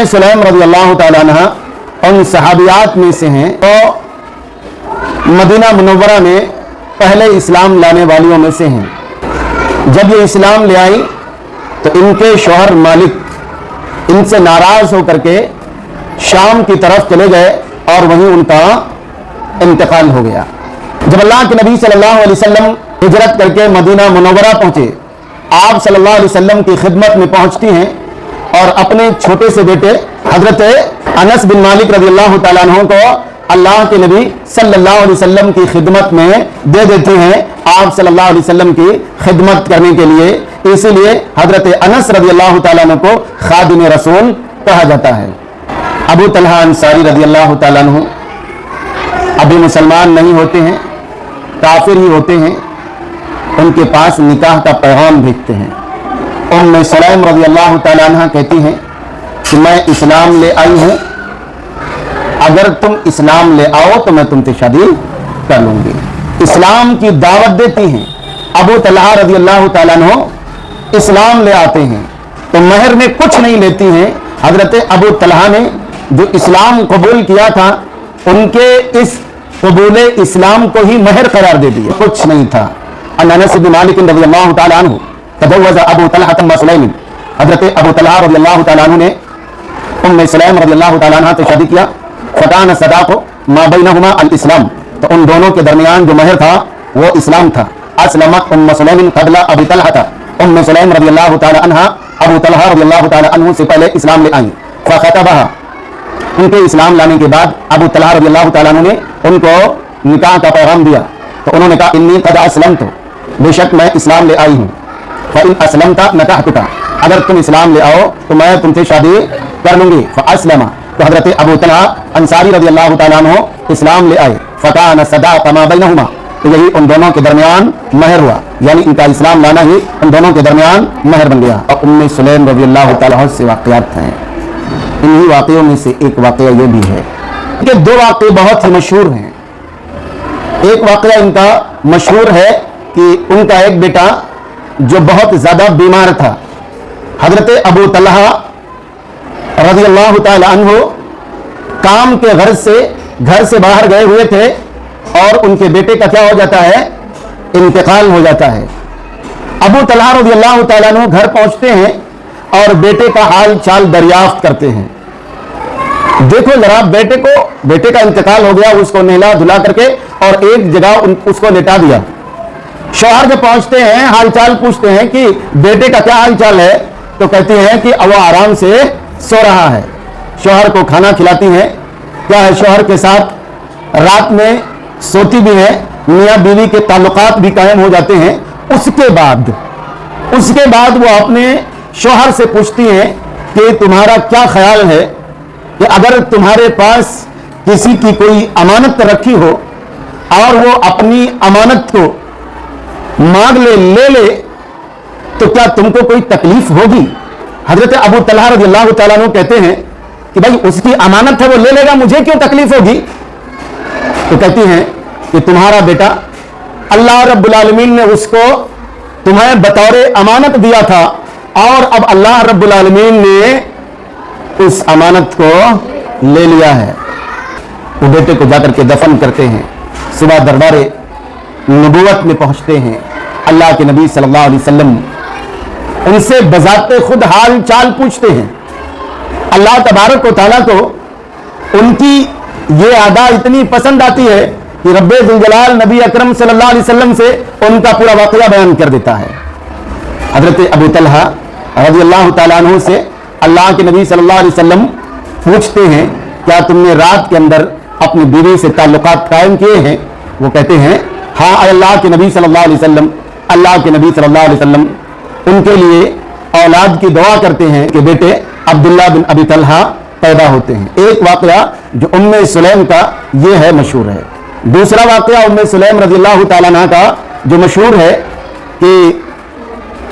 सुलैम रज़ी अल्लाह ताला अन्हा उन सहाबियात में से हैं तो मदीना मुनव्वरा में पहले इस्लाम लाने वालियों में से हैं। जब ये इस्लाम ले आई तो इनके शौहर मालिक इनसे नाराज होकर के शाम की तरफ चले गए और वहीं उनका इंतकाल हो गया। जब अल्लाह के नबी सल्लल्लाहु अलैहि वसल्लम हिजरत करके मदीना मुनव्वरा पहुंचे, आप सल्लल्लाहु अलैहि वसल्लम की खिदमत में पहुंचती हैं और अपने छोटे से बेटे हजरत अनस बिन मालिक रज़ी अल्लाह ताला अन्हु को अल्लाह के नबी सल्लल्लाहु अलैहि वसल्लम की खिदमत में दे देते हैं, आप सल्लल्लाहु अलैहि वसल्लम की खिदमत करने के लिए। इसीलिए हजरत अनस रज़ी अल्लाह ताला अन्हु को खादिम रसूल कहा जाता है। अबू तलहा अंसारी रज़ी अल्लाह ताला अन्हु अभी मुसलमान नहीं होते हैं, काफिर ही होते हैं, उनके पास निकाह का पैगाम भेजते हैं। उम्मे सुलैम रज़ी अल्लाह ताला अन्हा कहती हैं कि मैं इस्लाम ले आई हूँ, अगर तुम इस्लाम ले आओ तो मैं तुमसे शादी कर लूंगी। इस्लाम की दावत देती हैं। अबू तलहा रज़ी अल्लाह ताला अन्हु इस्लाम ले आते हैं तो महर में कुछ नहीं लेती हैं। हजरत अबू तलहा ने जो इस्लाम कबूल किया था, उनके इस कबूल इस्लाम को ही महर करार दे दिया, कुछ नहीं था। अनस बिन मालिक रज़ियल्लाहु ताला अन्हु तज़व्वज़ अबू तलहा अम्मा सुलैम, हजरत अबू तलहा रज़ियल्लाहु ताला अन्हु ने उम्मे सुलैम रज़ियल्लाहु ताला अन्हा से शादी किया। फकान सदाक़ु मा बैनहुमा अल इस्लाम, तो उन दोनों के दरमियान जो महर था वो इस्लाम था। अस्लमत उम्म सुलैम क़ब्ल अबी तलहा, उम्मे सुलैम रज़ियल्लाहु ताला अन्हा अबू तलहा रज़ियल्लाहु ताला अन्हु से पहले इस्लाम ले आई। फ़ख़तबहा, उनके इस्लाम लाने के बाद अबू तलहा रज़ियल्लाहु ताला अन्हु ने उनको निकाह का पैगाम दिया। तो उन्होंने कहा इन्नी क़द अस्लमतु, बेशक मैं इस्लाम ले आई हूँ। फ़इन अस्लमता नकाहतुका, अगर तुम इस्लाम ले आओ तो मैं तुमसे शादी कर लूंगी। फ़अस्लमा, तो हजरत अबू तलहा अंसारी रज़ियल्लाहु ताला अन्हु इस्लाम ले आए। फ़कान सदाक़ मा बैनहुमा, तो यही उन दोनों के दरमियान महर हुआ, यानी इनका इस्लाम लाना ही उन दोनों के दरमियान महर बन गया। और उम्मे सुलैम रज़ियल्लाहु ताला अन्हा से वाक़यात हैं। इन्हीं वाक़यों में से एक वाक़या ये भी है कि दो वाक़े बहुत ही मशहूर हैं। एक वाक़या इनका मशहूर है कि उनका एक बेटा जो बहुत ज़्यादा बीमार था, हजरत अबू तलहा रज़ियल्लाहु ताला अन्हु काम के घर से बाहर गए हुए थे और उनके बेटे का क्या हो जाता है, इंतकाल हो जाता है। अबू तलहा रज़ियल्लाहु ताला अन्हु घर पहुंचते हैं और बेटे का हाल चाल दरियाफ्त करते हैं। देखो जरा, बेटे का इंतकाल हो गया, उसको नहला धुला करके और एक जगह उसको लेटा दिया। शौहर जब पहुंचते हैं हाल चाल पूछते हैं कि बेटे का क्या हाल चाल है, तो कहती हैं कि वो आराम से सो रहा है। शौहर को खाना खिलाती हैं, क्या है शौहर के साथ रात में सोती भी है, मियाँ बीवी के ताल्लुकात भी कायम हो जाते हैं। उसके बाद वो अपने शौहर से पूछती हैं कि तुम्हारा क्या ख्याल है कि अगर तुम्हारे पास किसी की कोई अमानत रखी हो और वो अपनी अमानत को मांग ले ले तो क्या तुमको कोई तकलीफ होगी। हजरत अबू तलहा रज़ियल्लाहु ताला अन्हु कहते हैं कि भाई उसकी अमानत है, वो ले लेगा, मुझे क्यों तकलीफ होगी। तो कहती हैं कि तुम्हारा बेटा अल्लाह रब्बुल आलमीन ने उसको तुम्हें बतौर अमानत दिया था और अब अल्लाह रब्बुल आलमीन ने उस अमानत को ले लिया है। वो बेटे को जाकर के दफन करते हैं। सुबह दरबारे नबूवत में पहुंचते हैं। अल्लाह के नबी सल्लल्लाहु अलैहि वसल्लम उनसे बजाते खुद हाल चाल पूछते हैं। अल्लाह तबारक व तआला को उनकी ये अदा इतनी पसंद आती है कि रब्बे जुल जलाल नबी अकरम सल्लल्लाहु अलैहि वसल्लम से उनका पूरा वाक़या बयान कर देता है। हजरत अबू तलहा रज़ियल्लाहु ताला अन्हु से अल्लाह के नबी सल्लल्लाहु अलैहि वसल्लम पूछते हैं क्या तुमने रात के अंदर अपनी बीवी से ताल्लुकात कायम किए हैं। वो कहते हैं हाँ अल्लाह के नबी सल्लल्लाहु अलैहि वसल्लम। अल्लाह के नबी सल्लल्लाहु अलैहि वसल्लम उनके लिए औलाद की दुआ करते हैं कि बेटे अब्दुल्ला बिन अबी तलहा पैदा होते हैं। एक वाक़या जो उम्मे सुलैम का ये है, मशहूर है। दूसरा वाक़या उम्मे सुलैम रज़ियल्लाहु ताला अन्हा का जो मशहूर है कि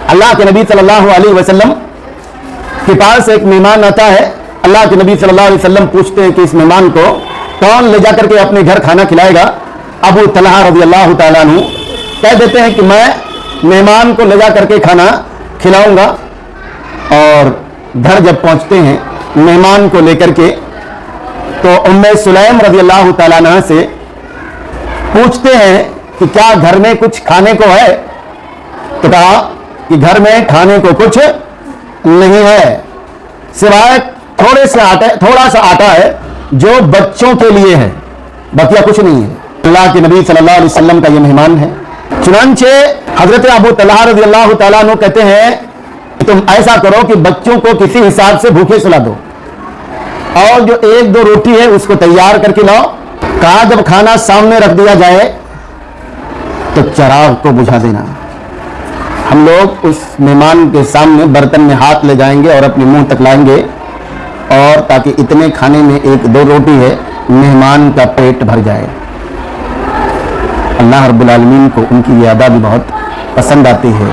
अल्लाह के नबी सल्लल्लाहु अलैहि वसल्लम के पास एक मेहमान आता है। अल्लाह के नबी सल्लल्लाहु अलैहि वसल्लम पूछते हैं कि इस मेहमान को कौन ले जाकर के अपने घर खाना खिलाएगा। अबू तलहा रज़ियल्लाहु ताला अन्हु कह देते हैं कि मैं मेहमान को ले जा करके खाना खिलाऊंगा। और घर जब पहुंचते हैं मेहमान को लेकर के, तो उम्मे सुलैम रज़ी अल्लाह ताला अन्हा से पूछते हैं कि क्या घर में कुछ खाने को है? तो कहा कि घर में खाने को कुछ नहीं है, सिवाय थोड़ा सा आटा है जो बच्चों के लिए है, बकिया कुछ नहीं है। अल्लाह के नबी सल्लल्लाहु अलैहि वसल्लम का ये मेहमान है। चुनांचे हजरत अबू तलहा रज़ी अल्लाह ताला अन्हु कहते हैं कि तुम ऐसा करो कि बच्चों को किसी हिसाब से भूखे सुला दो और जो 1-2 रोटी है उसको तैयार करके लाओ। कहा जब खाना सामने रख दिया जाए तो चिराग को बुझा देना। हम लोग उस मेहमान के सामने बर्तन में हाथ ले जाएंगे और अपने मुंह तक लाएंगे, और ताकि इतने खाने में 1-2 रोटी है, मेहमान का पेट भर जाए। अल्लाह रब्बुल आलमीन को उनकी ये अदा भी बहुत पसंद आती है।